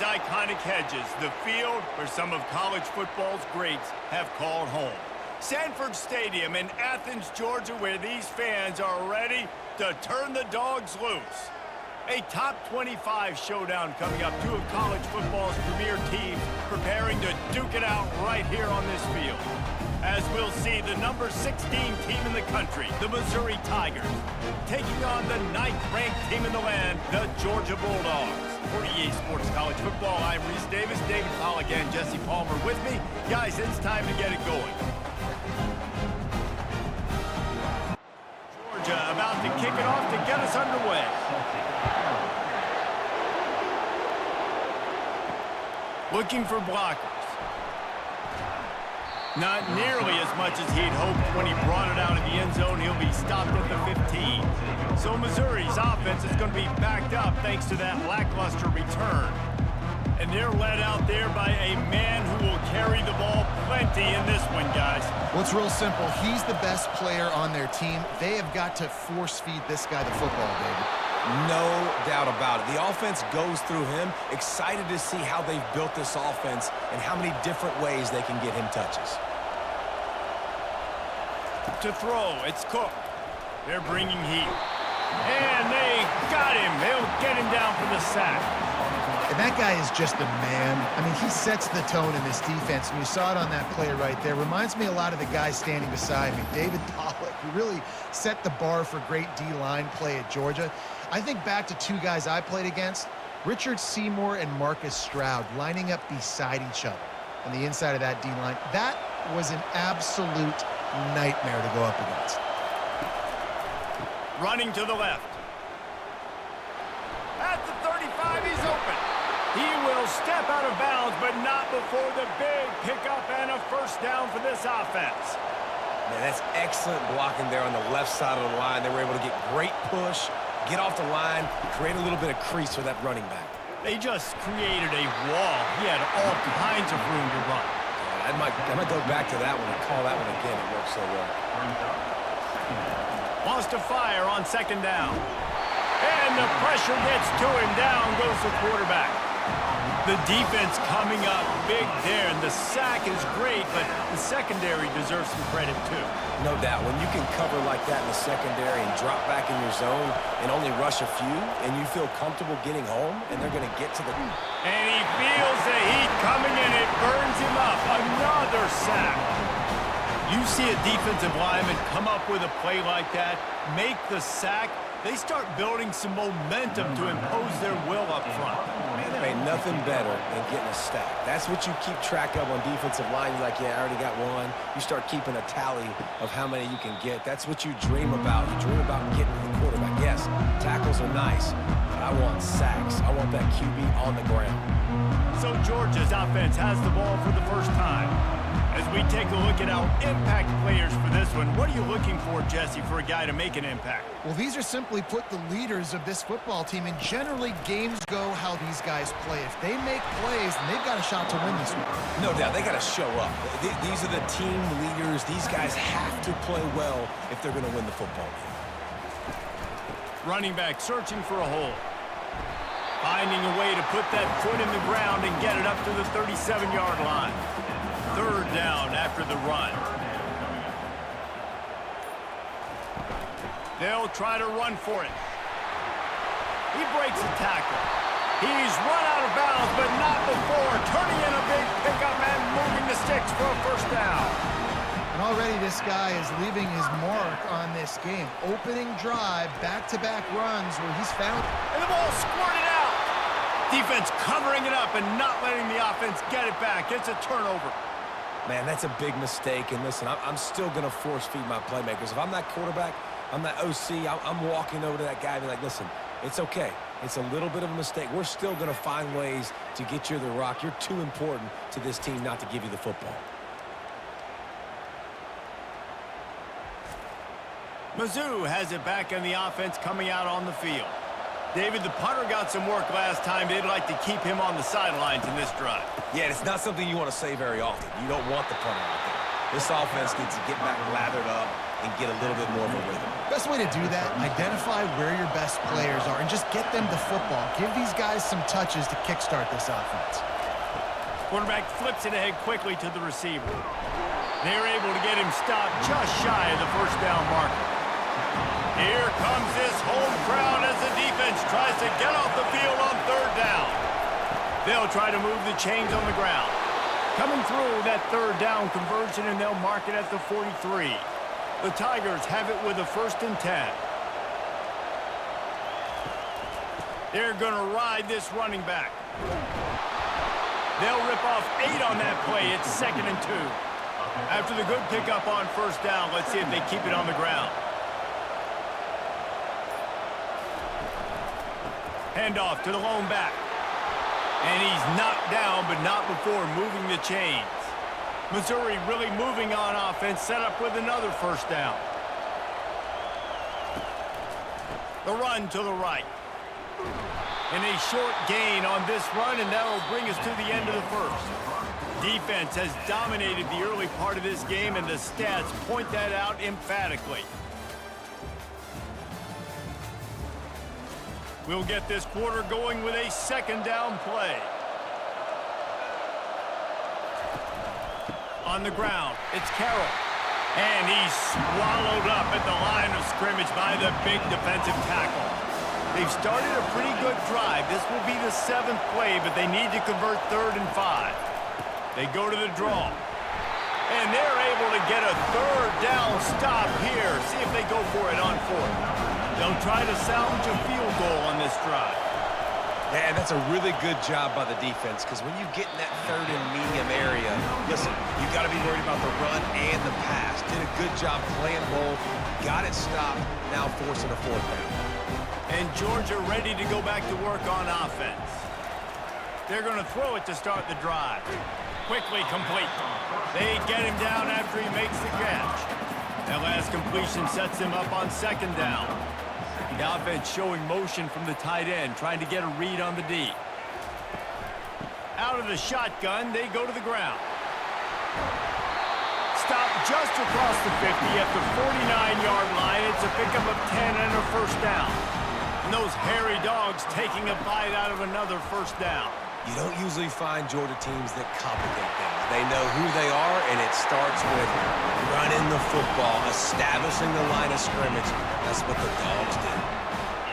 iconic hedges, the field where some of college football's greats have called home. Sanford Stadium in Athens, Georgia, where these fans are ready to turn the dogs loose. A top 25 showdown coming up. Two of college football's premier teams preparing to duke it out right here on this field. As we'll see, the number 16 team in the country, the Missouri Tigers, taking on the 9th-ranked team in the land, the Georgia Bulldogs. For EA Sports College Football, I'm Reese Davis, David Pollack, and Jesse Palmer with me. Guys, it's time to get it going. Georgia about to kick it off to get us underway. Looking for blockers. Not nearly as much as he'd hoped when he brought it out of the end zone. He'll be stopped at the 15. So Missouri's offense is going to be backed up thanks to that lackluster return. And they're led out there by a man who will carry the ball plenty in this one, guys. Well, it's real simple. He's the best player on their team. They have got to force-feed this guy the football, David. No doubt about it. The offense goes through him. Excited to see how they've built this offense and how many different ways they can get him touches. To throw, it's Cook. They're bringing heat. And they got him. They'll get him down for the sack. And that guy is just a man. I mean, he sets the tone in this defense, and you saw it on that play right there. Reminds me a lot of the guy standing beside me, David Pollack, who really set the bar for great D-line play at Georgia. I think back to two guys I played against, Richard Seymour and Marcus Stroud, lining up beside each other on the inside of that D-line. That was an absolute nightmare to go up against. Running to the left. At the 35, he's open. He will step out of bounds, but not before the big pickup and a first down for this offense. Man, that's excellent blocking there on the left side of the line. They were able to get great push, get off the line, create a little bit of crease for that running back. They just created a wall. He had all kinds of room to run. Yeah, I might go back to that one and call that one again. It worked so well. Wants to fire on second down. And the pressure gets to him. Down goes the quarterback. The defense coming up big there, and the sack is great, but the secondary deserves some credit too. No doubt. When you can cover like that in the secondary and drop back in your zone and only rush a few, and you feel comfortable getting home, and they're going to get to the... And he feels the heat coming in. It burns him up. Another sack. You see a defensive lineman come up with a play like that, make the sack, they start building some momentum to impose their will up front. Ain't nothing better than getting a stack. That's what you keep track of on defensive line. You're like, yeah, I already got one. You start keeping a tally of how many you can get. That's what you dream about. You dream about getting to the quarterback. Yes, tackles are nice, but I want sacks. I want that QB on the ground. So Georgia's offense has the ball for the first time. As we take a look at our impact players for this one, what are you looking for, Jesse, for a guy to make an impact? Well, these are simply put the leaders of this football team, and generally games go how these guys play. If they make plays, then they've got a shot to win this one. No doubt, they got to show up. These are the team leaders. These guys have to play well if they're going to win the football game. Running back searching for a hole. Finding a way to put that foot in the ground and get it up to the 37-yard line. Third down after the run. They'll try to run for it. He breaks the tackle. He's run out of bounds, but not before turning in a big pickup and moving the sticks for a first down. And already this guy is leaving his mark on this game. Opening drive, back-to-back runs where he's found it. And the ball squirted out. Defense covering it up and not letting the offense get it back. It's a turnover. Man, that's a big mistake. And listen, I'm still going to force-feed my playmakers. If I'm that quarterback, I'm that OC, I'm walking over to that guy and be like, listen, it's okay. It's a little bit of a mistake. We're still going to find ways to get you the rock. You're too important to this team not to give you the football. Mizzou has it back in the offense coming out on the field. David, the punter got some work last time. They'd like to keep him on the sidelines in this drive. Yeah, it's not something you want to say very often. You don't want the punter out there. This offense needs to get back lathered up, and get a little bit more of a rhythm. Best way to do that, identify where your best players are and just get them the football. Give these guys some touches to kickstart this offense. Quarterback flips it ahead quickly to the receiver. They're able to get him stopped just shy of the first down marker. Here comes this home crowd as the defense tries to get off the field on third down. They'll try to move the chains on the ground. Coming through that third down conversion, and they'll mark it at the 43. The Tigers have it with a 1st and 10. They're going to ride this running back. They'll rip off 8 on that play. It's 2nd and 2. After the good pickup on first down, let's see if they keep it on the ground. Handoff to the lone back. And he's knocked down, but not before moving the chains. Missouri really moving on offense, set up with another first down. The run to the right. And a short gain on this run, and that will bring us to the end of the first. Defense has dominated the early part of this game, and the stats point that out emphatically. We'll get this quarter going with a 2nd down play. On the ground, it's Carroll. And he's swallowed up at the line of scrimmage by the big defensive tackle. They've started a pretty good drive. This will be the 7th play, but they need to convert 3rd and 5. They go to the draw. And they're able to get a 3rd down stop here. See if they go for it on 4th. They'll try to salvage a field goal on this drive. Man, that's a really good job by the defense, because when you get in that 3rd and medium area, listen, you got to be worried about the run and the pass. Did a good job playing both, got it stopped, now forcing a 4th down. And Georgia ready to go back to work on offense. They're going to throw it to start the drive. Quickly complete. They get him down after he makes the catch. That last completion sets him up on 2nd down. The offense showing motion from the tight end, trying to get a read on the D. Out of the shotgun, they go to the ground. Stop just across the 50 at the 49-yard line. It's a pickup of 10 and a 1st down. And those hairy dogs taking a bite out of another 1st down. You don't usually find Georgia teams that complicate things. They know who they are, and it starts with running the football, establishing the line of scrimmage. That's what the Dogs do.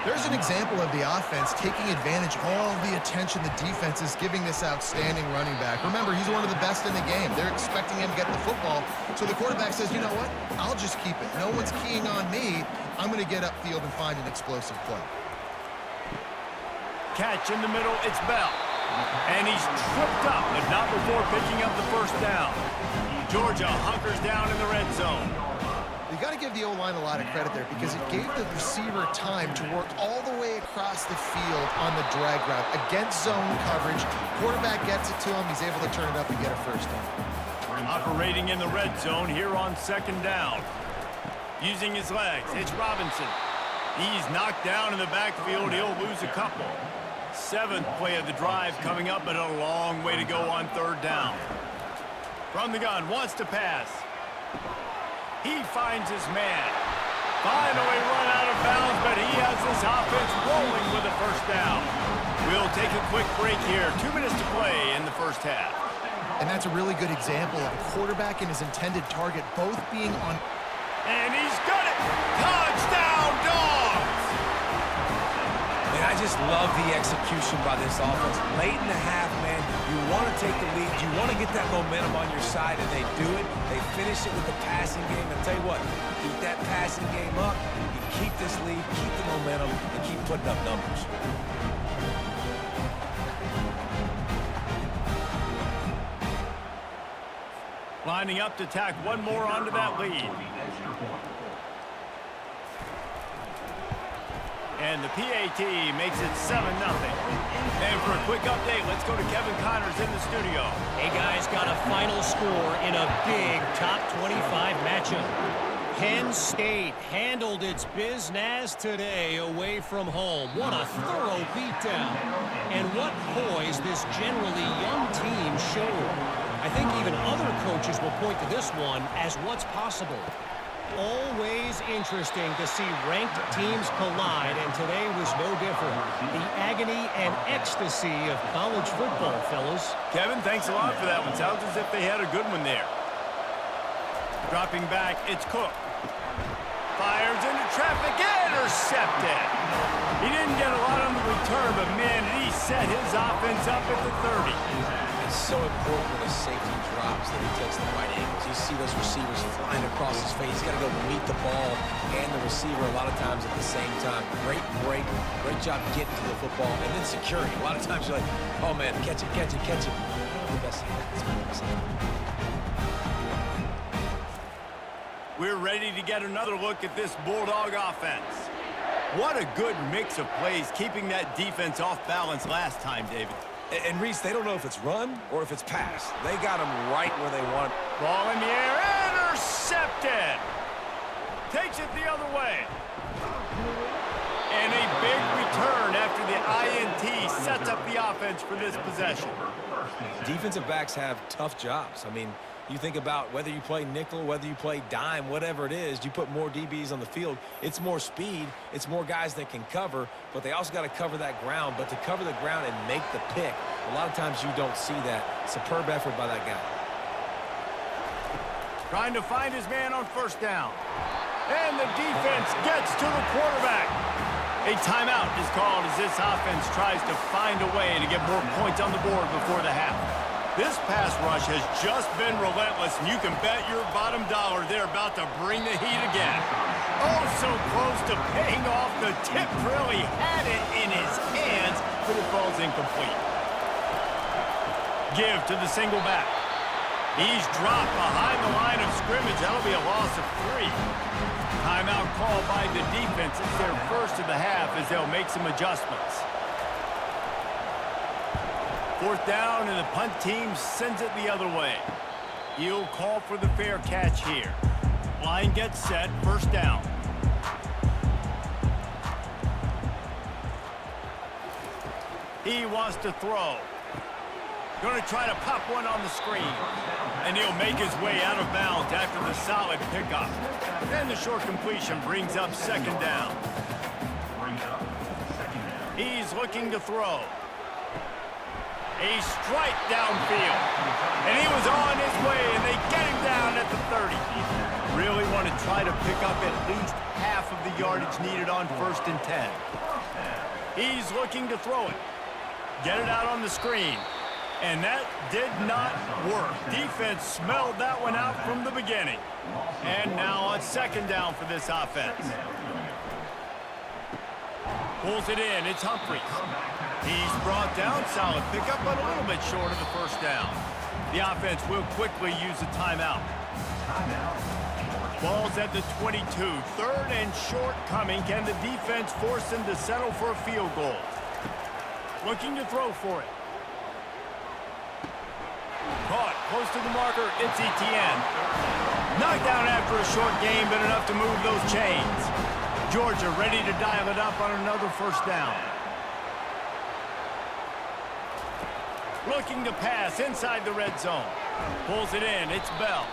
There's an example of the offense taking advantage of all the attention the defense is giving this outstanding running back. Remember, he's one of the best in the game. They're expecting him to get the football, so the quarterback says, you know what? I'll just keep it. No one's keying on me. I'm going to get upfield and find an explosive play. Catch in the middle, it's Bell. And he's tripped up, but not before picking up the 1st down. Georgia hunkers down in the red zone. You got to give the O-line a lot of credit there, because it gave the receiver time to work all the way across the field on the drag route against zone coverage. Quarterback gets it to him. He's able to turn it up and get a 1st down. Operating in the red zone here on 2nd down. Using his legs, it's Robinson. He's knocked down in the backfield. He'll lose a couple. 7th play of the drive coming up, but a long way to go on 3rd down. From the gun, wants to pass. He finds his man. Finally run out of bounds, but he has this offense rolling with a 1st down. We'll take a quick break here. 2 minutes to play in the 1st half. And that's a really good example of a quarterback and his intended target both being on. And he's got it. Touchdown, Dogs! And I just love the execution by this offense. Late in the half, man, you want to take the lead. You want to get that momentum on your side, and they do it. They finish it with the passing game. And tell you what, keep that passing game up. You keep this lead, keep the momentum, and keep putting up numbers. Lining up to tack one more onto that lead. And the PAT makes it 7-0. And for a quick update, let's go to Kevin Connors in the studio. Hey, guys, got a final score in a big top 25 matchup. Penn State handled its business today away from home. What a thorough beatdown. And what poise this generally young team showed. I think even other coaches will point to this one as what's possible. Always interesting to see ranked teams collide, and today was no different. The agony and ecstasy of college football, fellas. Kevin, thanks a lot for that one. Sounds as if they had a good one there. Dropping back, it's Cook. Fires into traffic, intercepted. He didn't get a lot on the return, but man, he set his offense up at the 30. It's so important when a safety drops that he takes the right angles. You see those receivers flying across his face. He's got to go meet the ball and the receiver a lot of times at the same time. Great break, great job getting to the football, and then security. A lot of times you're like, oh man, catch it, catch it, catch it. The best thing. We're ready to get another look at this Bulldog offense. What a good mix of plays, keeping that defense off balance last time, David. And Reese, they don't know if it's run or if it's pass. They got him right where they want it. Ball in the air, intercepted. Takes it the other way. And a big return after the INT sets up the offense for this possession. Defensive backs have tough jobs. I mean, you think about whether you play nickel, whether you play dime, whatever it is, you put more DBs on the field. It's more speed. It's more guys that can cover, but they also got to cover that ground. But to cover the ground and make the pick, a lot of times you don't see that. Superb effort by that guy. Trying to find his man on first down. And the defense gets to the quarterback. A timeout is called as this offense tries to find a way to get more points on the board before the half. This pass rush has just been relentless, and you can bet your bottom dollar they're about to bring the heat again. Oh, so close to paying off. The tip really had it in his hands, but it falls incomplete. Give to the single back. He's dropped behind the line of scrimmage. That'll be a loss of 3. Timeout called by the defense. It's their first of the half as they'll make some adjustments. Fourth down, and the punt team sends it the other way. He'll call for the fair catch here. Line gets set, first down. He wants to throw. Going to try to pop one on the screen. And he'll make his way out of bounds after the solid pickup. And the short completion brings up second down. He's looking to throw. A strike downfield. And he was on his way, and they get him down at the 30. Really want to try to pick up at least half of the yardage needed on first and 10. He's looking to throw it. Get it out on the screen. And that did not work. Defense smelled that one out from the beginning. And now on second down for this offense. Pulls it in. It's Humphries. He's brought down. Solid pickup, but a little bit short of the first down. The offense will quickly use a timeout. Ball's at the 22. Third and short coming. Can the defense force them to settle for a field goal? Looking to throw for it. Caught close to the marker. It's Etienne. Knocked down after a short game, but enough to move those chains. Georgia ready to dial it up on another first down. Looking to pass inside the red zone. Pulls it in. It's Bell.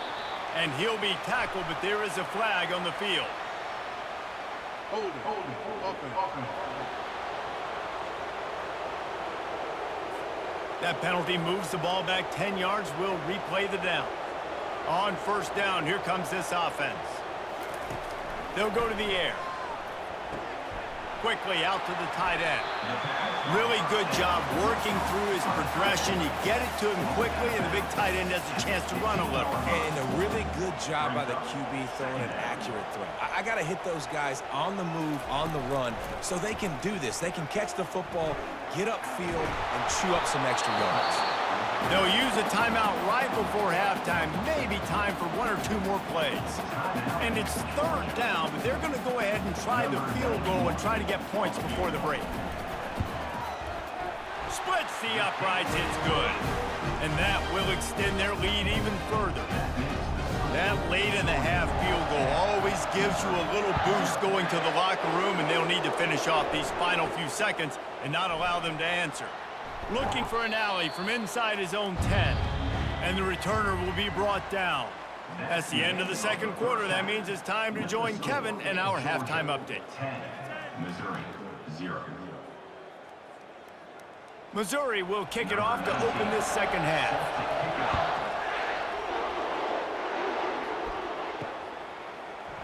And he'll be tackled, but there is a flag on the field. Hold it. That penalty moves the ball back 10 yards. We'll replay the down. On first down, here comes this offense. They'll go to the air. Quickly out to the tight end. Really good job working through his progression. You get it to him quickly, and the big tight end has a chance to run a little. And a really good job by the QB throwing an accurate throw. I got to hit those guys on the move, on the run, so they can do this. They can catch the football, get upfield, and chew up some extra yards. They'll use a timeout right before halftime. Maybe time for 1 or 2 more plays. And it's third down, but they're going to go ahead and try the field goal and try to get points before the break. Splits the uprights, it's good. And that will extend their lead even further. That late in the half field goal always gives you a little boost going to the locker room, and they'll need to finish off these final few seconds and not allow them to answer. Looking for an alley from inside his own 10. And the returner will be brought down. That's the end of the second quarter. That means it's time to join Kevin in our halftime update. 10, Missouri, 0. Missouri will kick it off to open this second half.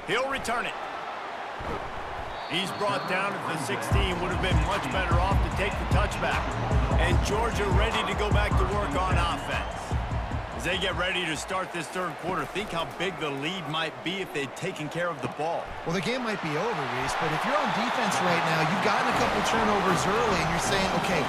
He'll return it. He's brought down at the 16. Would have been much better off to take the touchback. And Georgia ready to go back to work on offense. As they get ready to start this third quarter, think how big the lead might be if they'd taken care of the ball. Well, the game might be over, Reese, but if you're on defense right now, you've gotten a couple turnovers early, and you're saying, okay,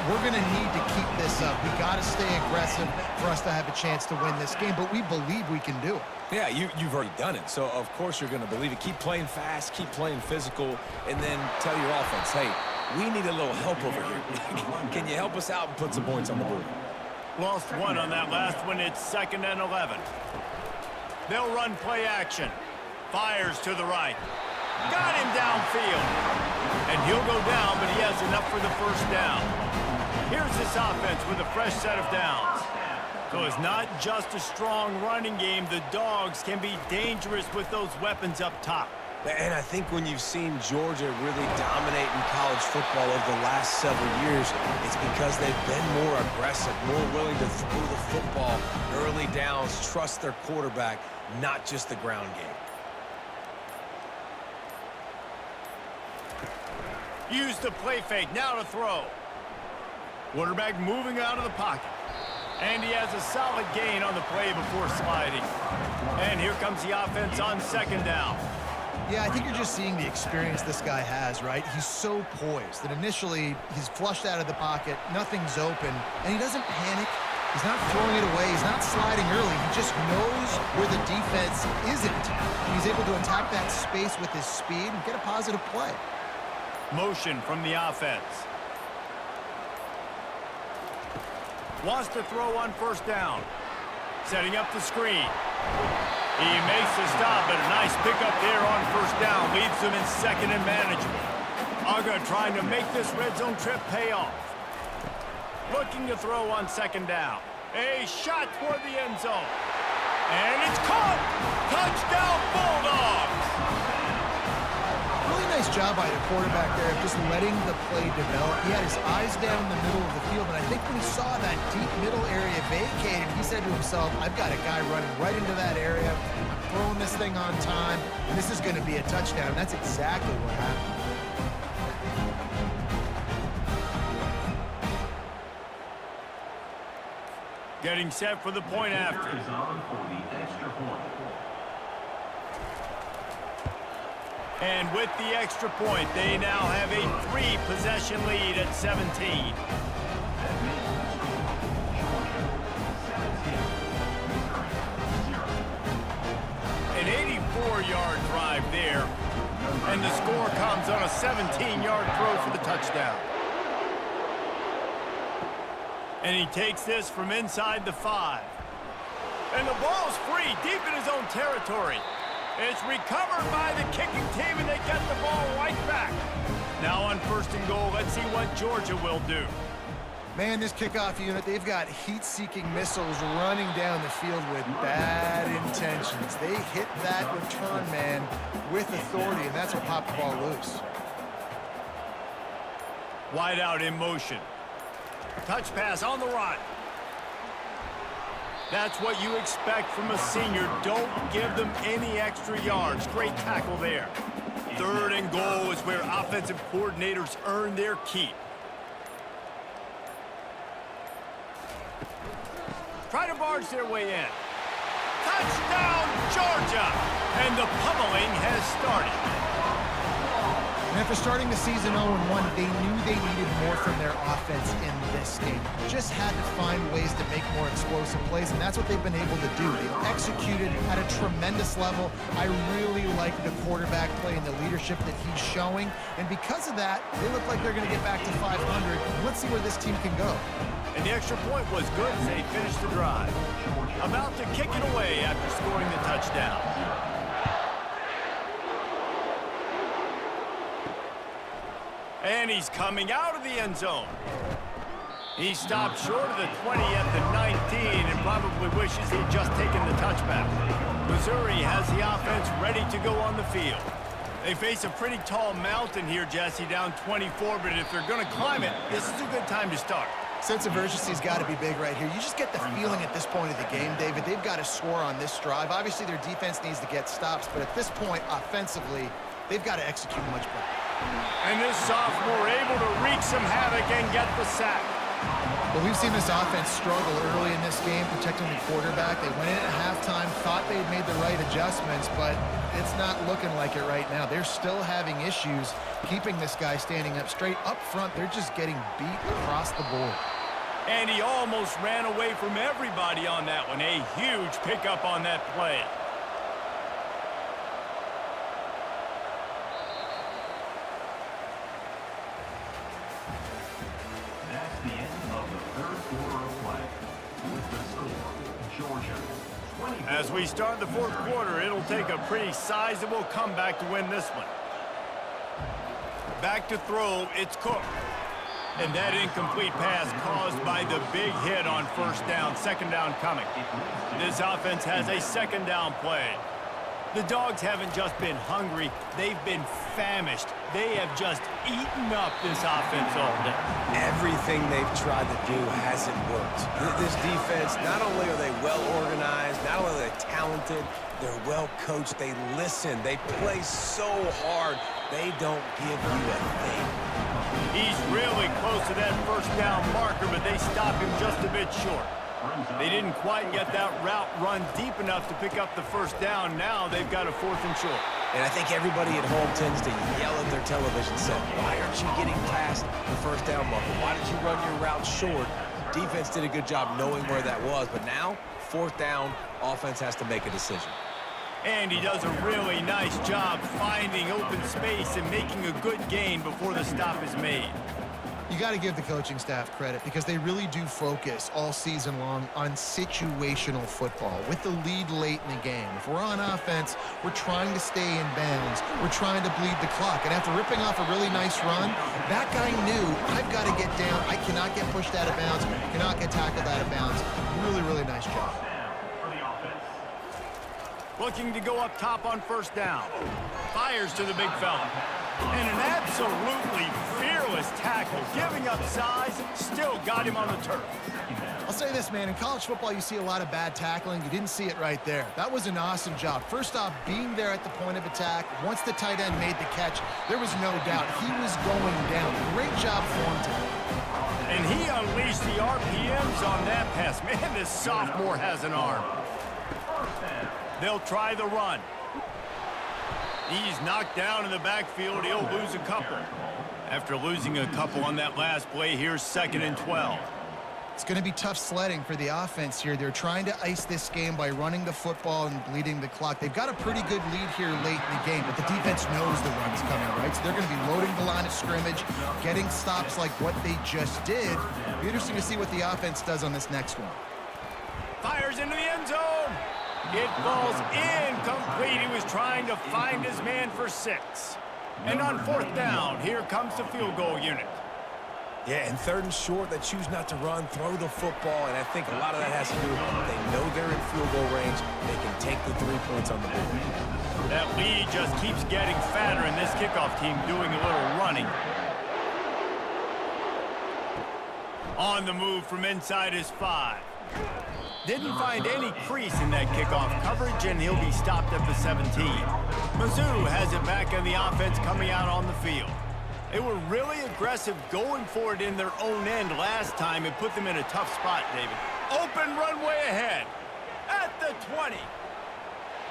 we're going to need to keep this up. We got to stay aggressive for us to have a chance to win this game, but we believe we can do it. Yeah, you've already done it, so of course you're going to believe it. Keep playing fast, keep playing physical, and then tell your offense, hey, we need a little help over here. Can you help us out and put some points on the board? Lost one on that last one. It's 2nd and 11. They'll run play action. Fires to the right. Got him downfield. And he'll go down, but he has enough for the first down. Here's this offense with a fresh set of downs. So it's not just a strong running game. The Dogs can be dangerous with those weapons up top. And I think when you've seen Georgia really dominate in college football over the last several years, it's because they've been more aggressive, more willing to throw the football, early downs, trust their quarterback, not just the ground game. Use the play fake, now to throw. Quarterback moving out of the pocket. And he has a solid gain on the play before sliding. And here comes the offense on 2nd down. Yeah, I think you're just seeing the experience this guy has, right? He's so poised that initially he's flushed out of the pocket, nothing's open, and he doesn't panic. He's not throwing it away. He's not sliding early. He just knows where the defense isn't. And he's able to attack that space with his speed and get a positive play. Motion from the offense. Wants to throw on 1st down. Setting up the screen. He makes the stop, but a nice pickup there on 1st down. Leaves them in 2nd and manageable. Uga trying to make this red zone trip pay off. Looking to throw on 2nd down. A shot toward the end zone. And it's caught! Touchdown, Bulldogs! Really nice job by the quarterback there of just letting the play develop. He had his eyes down the middle of the field, and I think when he saw that deep middle area vacated, he said to himself, I've got a guy running right into that area. I'm throwing this thing on time, and this is going to be a touchdown. That's exactly what happened. Getting set for the point after. Is on for the extra point. And with the extra point, they now have a 3-possession lead at 17. An 84-yard drive there. And the score comes on a 17-yard throw for the touchdown. And he takes this from inside the 5. And the ball's free, deep in his own territory. It's recovered by the kicking team, and they get the ball right back. Now on 1st and goal, let's see what Georgia will do. Man, this kickoff unit, they've got heat-seeking missiles running down the field with bad intentions. They hit that return man with authority, and that's what popped the ball loose. Wide out in motion. Touch pass on the run. That's what you expect from a senior. Don't give them any extra yards. Great tackle there. 3rd and goal is where offensive coordinators earn their keep. Try to barge their way in. Touchdown, Georgia! And the pummeling has started. And after starting the season 0-1, they knew they needed more from their offense in this game. Just had to find ways to make more explosive plays, and that's what they've been able to do. They've executed at a tremendous level. I really like the quarterback play and the leadership that he's showing. And because of that, they look like they're going to get back to 500. Let's see where this team can go. And the extra point was good as they finished the drive. About to kick it away after scoring the touchdown. And he's coming out of the end zone. He stopped short of the 20 at the 19 and probably wishes he'd just taken the touchback. Missouri has the offense ready to go on the field. They face a pretty tall mountain here, Jesse, down 24, but if they're going to climb it, this is a good time to start. Sense of urgency's got to be big right here. You just get the feeling at this point of the game, David, they've got to score on this drive. Obviously, their defense needs to get stops, but at this point, offensively, they've got to execute much better. And this sophomore able to wreak some havoc and get the sack. Well, we've seen this offense struggle early in this game, protecting the quarterback. They went in at halftime, thought they'd made the right adjustments, but it's not looking like it right now. They're still having issues keeping this guy standing up straight. Up front, they're just getting beat across the board. And he almost ran away from everybody on that one. A huge pickup on that play. That's the end of the third quarter of play. With the score, Georgia 20. As we start the fourth quarter, it'll take a pretty sizable comeback to win this one. Back to throw, it's Cook. And that incomplete pass caused by the big hit on first down, second down coming. This offense has a second down play. The Dogs haven't just been hungry, they've been famished. They have just eaten up this offense all day. Everything they've tried to do hasn't worked. This defense, not only are they well organized, not only are they talented, they're well coached, they listen, they play so hard, they don't give you a thing. He's really close to that first down marker, but they stop him just a bit short. They didn't quite get that route run deep enough to pick up the first down. Now they've got a fourth and short. And I think everybody at home tends to yell at their television set, why aren't you getting past the first down marker? Why did you run your route short? Defense did a good job knowing where that was, but now, fourth down, offense has to make a decision. And he does a really nice job finding open space and making a good gain before the stop is made. You got to give the coaching staff credit because they really do focus all season long on situational football with the lead late in the game. If we're on offense, we're trying to stay in bounds. We're trying to bleed the clock. And after ripping off a really nice run, that guy knew, I've got to get down. I cannot get pushed out of bounds, cannot get tackled out of bounds. Really, really nice job. Looking to go up top on first down. Fires to the big fella. And an absolutely fearless tackle, giving up size, still got him on the turf. I'll say this, man, in college football, you see a lot of bad tackling. You didn't see it right there. That was an awesome job. First off, being there at the point of attack. Once the tight end made the catch, there was no doubt he was going down. Great job for him today. And he unleashed the RPMs on that pass. Man, this sophomore has an arm. They'll try the run. He's knocked down in the backfield. He'll lose a couple. After losing a couple on that last play, here's 2nd and 12. It's going to be tough sledding for the offense here. They're trying to ice this game by running the football and bleeding the clock. They've got a pretty good lead here late in the game, but the defense knows the run's coming, right? So they're going to be loading the line of scrimmage, getting stops like what they just did. It'll be interesting to see what the offense does on this next one. Fires into the end zone. It falls incomplete. He was trying to find his man for 6. And on fourth down, here comes the field goal unit. Yeah, and 3rd and short, they choose not to run, throw the football, and I think a lot of that has to do with they know they're in field goal range. They can take the 3 points on the board. That lead just keeps getting fatter, and this kickoff team doing a little running. On the move from inside his 5. Didn't find any crease in that kickoff coverage, and he'll be stopped at the 17. Mizzou has it back in the offense coming out on the field. They were really aggressive going for it in their own end last time. It put them in a tough spot, David. Open runway ahead at the 20.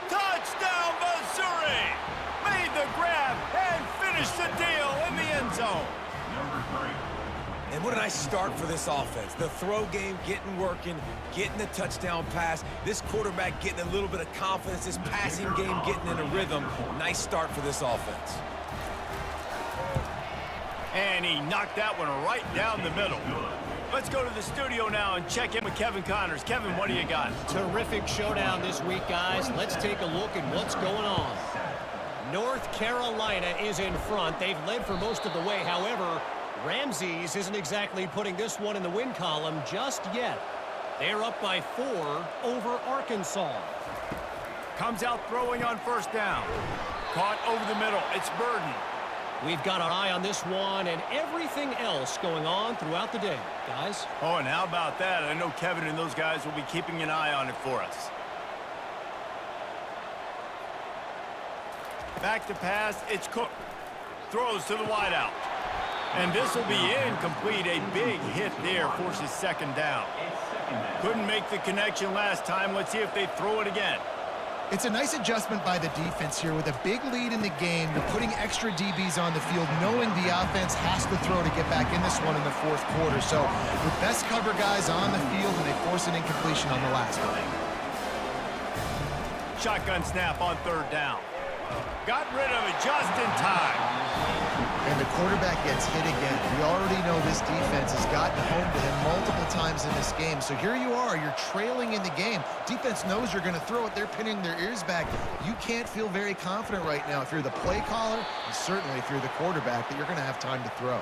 Touchdown, Missouri! Made the grab and finished the deal in the end zone. Number 3. And what a nice start for this offense. The throw game getting working, getting the touchdown pass. This quarterback getting a little bit of confidence. This passing game getting in a rhythm. Nice start for this offense. And he knocked that one right down the middle. Let's go to the studio now and check in with Kevin Connors. Kevin, what do you got? Terrific showdown this week, guys. Let's take a look at what's going on. North Carolina is in front. They've led for most of the way. However, Ramsey's isn't exactly putting this one in the win column just yet. They're up by 4 over Arkansas. Comes out throwing on first down. Caught over the middle. It's Burden. We've got our eye on this one and everything else going on throughout the day, guys. Oh, and how about that? I know Kevin and those guys will be keeping an eye on it for us. Back to pass. It's Cook. Throws to the wideout. And this will be incomplete. A big hit there forces second down. Couldn't make the connection last time. Let's see if they throw it again. It's a nice adjustment by the defense here. With a big lead in the game, you're putting extra DBs on the field, knowing the offense has to throw to get back in this one in the fourth quarter. So with best cover guys on the field, and they force an incompletion on the last one. Shotgun snap on third down. Got rid of it just in time. And the quarterback gets hit again. We already know this defense has gotten home to him multiple times in this game. So here you are, you're trailing in the game. Defense knows you're going to throw it. They're pinning their ears back. You can't feel very confident right now if you're the play caller, and certainly if you're the quarterback, that you're going to have time to throw.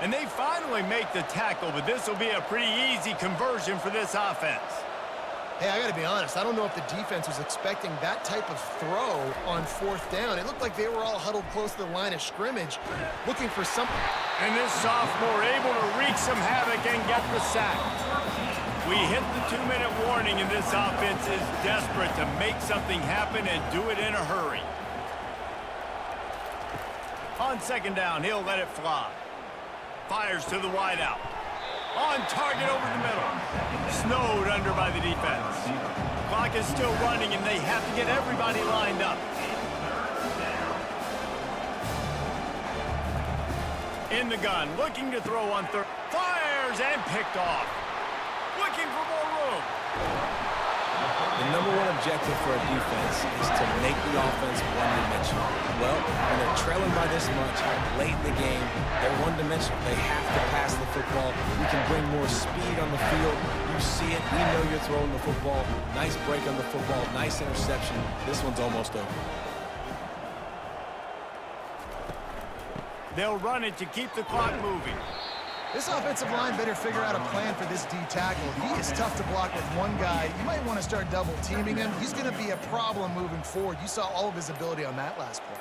And they finally make the tackle, but this will be a pretty easy conversion for this offense. Hey, I got to be honest. I don't know if the defense was expecting that type of throw on fourth down. It looked like they were all huddled close to the line of scrimmage, looking for something. And this sophomore able to wreak some havoc and get the sack. We hit the 2-minute warning, and this offense is desperate to make something happen and do it in a hurry. On second down, he'll let it fly. Fires to the wideout. On target over the middle. Snowed under by the defense. Clock is still running, and they have to get everybody lined up. In the gun, looking to throw on third. Fires and picked off. Looking for more room. The number one objective for a defense is to make the offense one-dimensional. Well, when they're trailing by this much late in the game, they're one-dimensional. They have to pass the football. We can bring more speed on the field. You see it. We know you're throwing the football. Nice break on the football. Nice interception. This one's almost over. They'll run it to keep the clock moving. This offensive line better figure out a plan for this D tackle. He is tough to block with one guy. You might want to start double teaming him. He's going to be a problem moving forward. You saw all of his ability on that last play.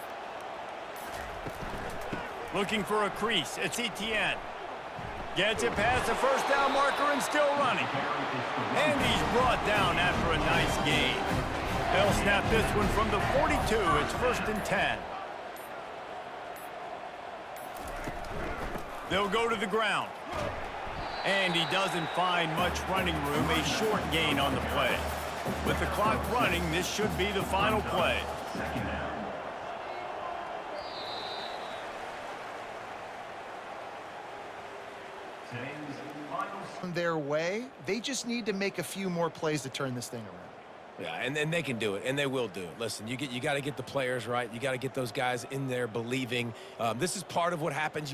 Looking for a crease. It's Etienne. Gets it past the first down marker and still running. And he's brought down after a nice gain. They'll snap this one from the 42. It's 1st and 10. They'll go to the ground. And he doesn't find much running room. A short gain on the play. With the clock running, this should be the final play. Second down. Today's final. Their way, they just need to make a few more plays to turn this thing around. Yeah, and they can do it, and they will do it. Listen, you got to get the players right. You got to get those guys in there believing. This is part of what happens.